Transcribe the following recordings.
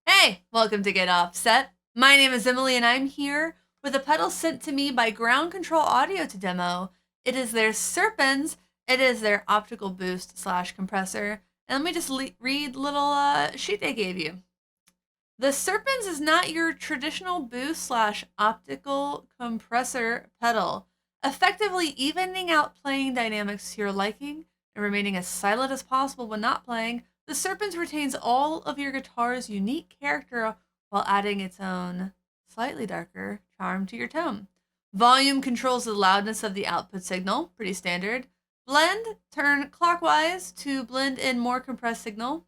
Hey, welcome to Get Offset. My name is Emily and I'm here with a pedal sent to me by Ground Control Audio to demo. It is their Serpens. It is their optical boost slash compressor. And let me just read the little sheet they gave you. The Serpens is not your traditional boost slash optical compressor pedal, effectively evening out playing dynamics to your liking and remaining as silent as possible when not playing. The Serpens retains all of your guitar's unique character while adding its own, slightly darker charm to your tone. Volume controls the loudness of the output signal, pretty standard. Blend, turn clockwise to blend in more compressed signal.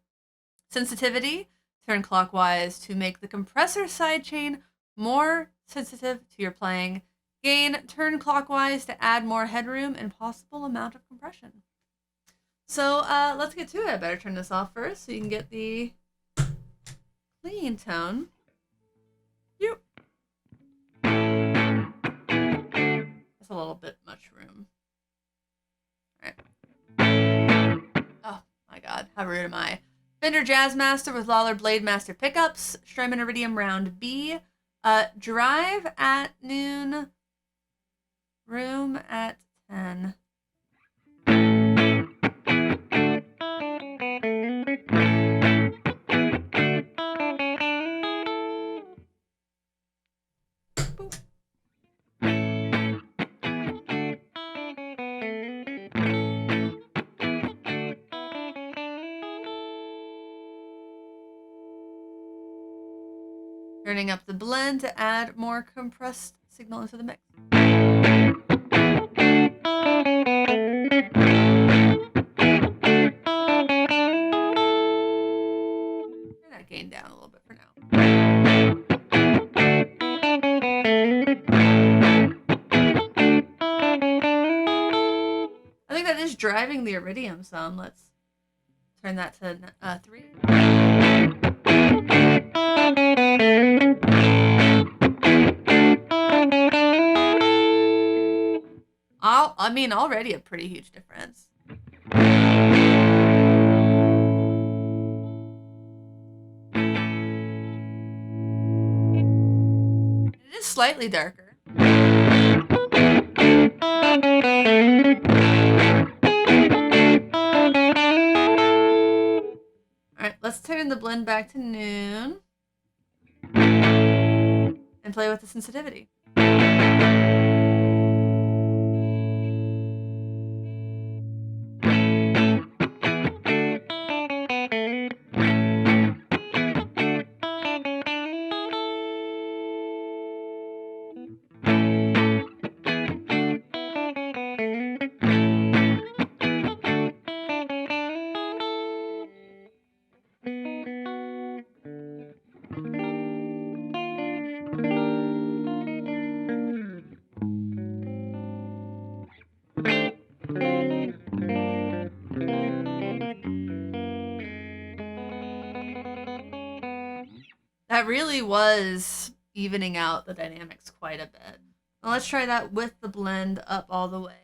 Sensitivity, turn clockwise to make the compressor sidechain more sensitive to your playing. Gain, turn clockwise to add more headroom and possible amount of compression. So let's get to it. I better turn this off first so you can get the clean tone. That's a little bit much room. All right. Oh my God, how rude am I? Fender Jazzmaster with Lawler Blade Master pickups. Strymon Iridium Round B. Drive at noon. Room at 10. Turning up the blend to add more compressed signal into the mix. Turn that gain down a little bit for now. I think that is driving the Iridium some. Let's turn that to 3. Already a pretty huge difference. It is slightly darker. Alright, let's turn the blend back to noon and play with the sensitivity. That really was evening out the dynamics quite a bit. Now let's try that with the blend up all the way.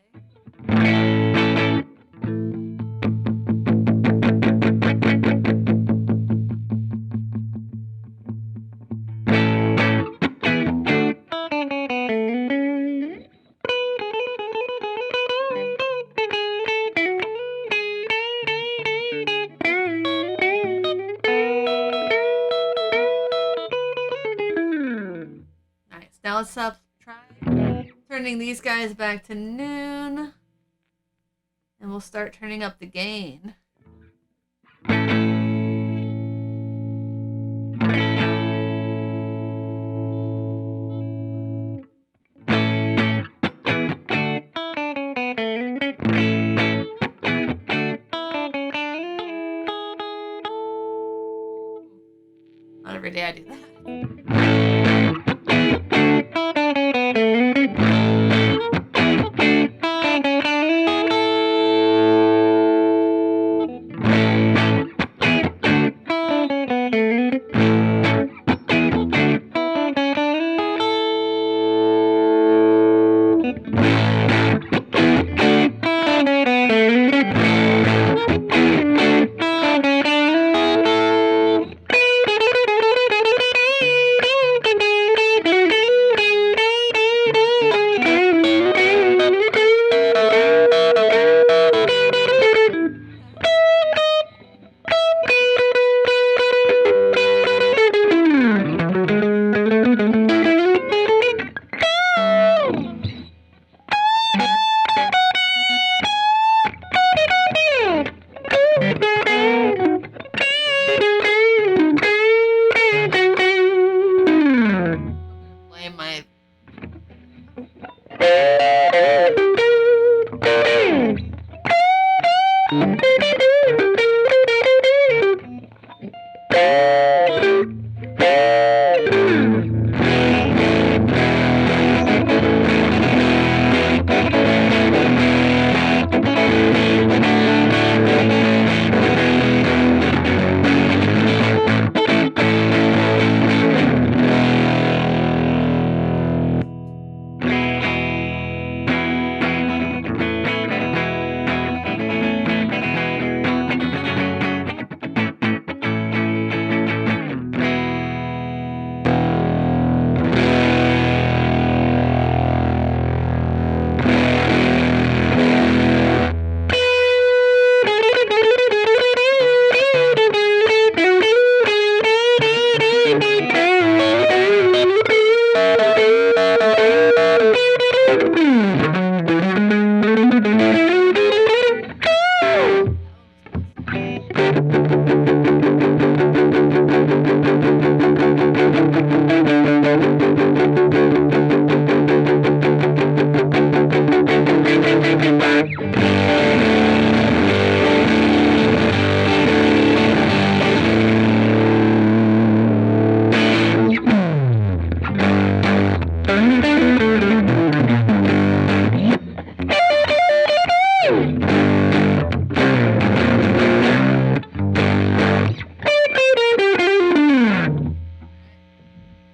Now let's try turning these guys back to noon. And we'll start turning up the gain. Not every day I do that.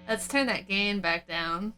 Let's turn that gain back down.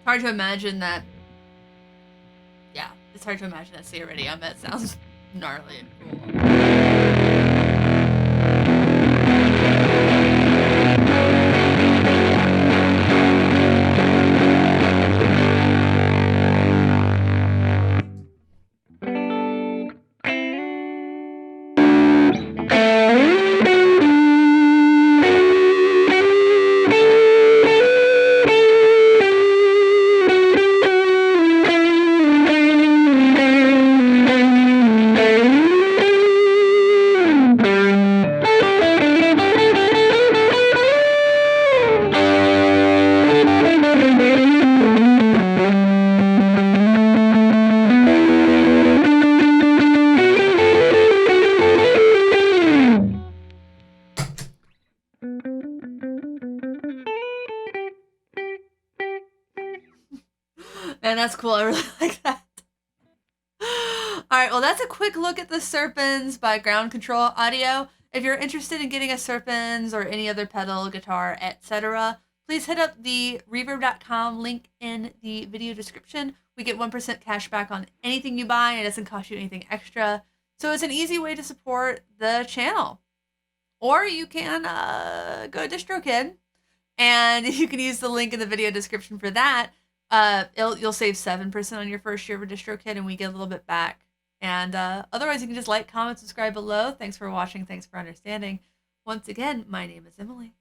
Hard to imagine that. Yeah, it's hard to imagine that iridium. That sounds gnarly and cool. Man, that's cool. I really like that. Alright, well, that's a quick look at the Serpens by Ground Control Audio. If you're interested in getting a Serpens or any other pedal, guitar, etc., please hit up the reverb.com link in the video description. We get 1% cash back on anything you buy, and it doesn't cost you anything extra. So it's an easy way to support the channel. Or you can go to DistroKid, and you can use the link in the video description for that. You'll save 7% on your first year of DistroKid, and we get a little bit back. And otherwise, you can just like, comment, subscribe below. Thanks for watching. Thanks for understanding. Once again, my name is Emily.